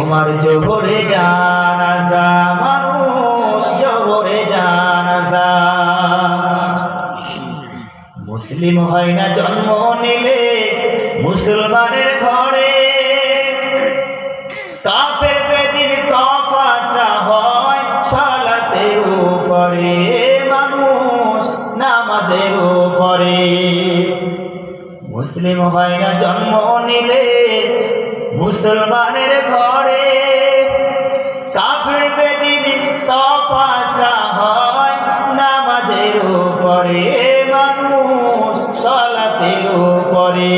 তোমার জোহরে জানাজা মানুষ জোহরে জানাজা। মুসলিম হয় না জন্ম নিলে মুসলমানের ঘরে, কাফের বেদিন তফাতটা হয় সালাতের উপরে, মানুষ নামাজের উপরে। মুসলিম হয় না জন্ম নিলে মুসলমানের ঘরে, কাফের বেদিন তফাতটা হয় নামাজের উপরে, মানুষ সালাতের উপরে।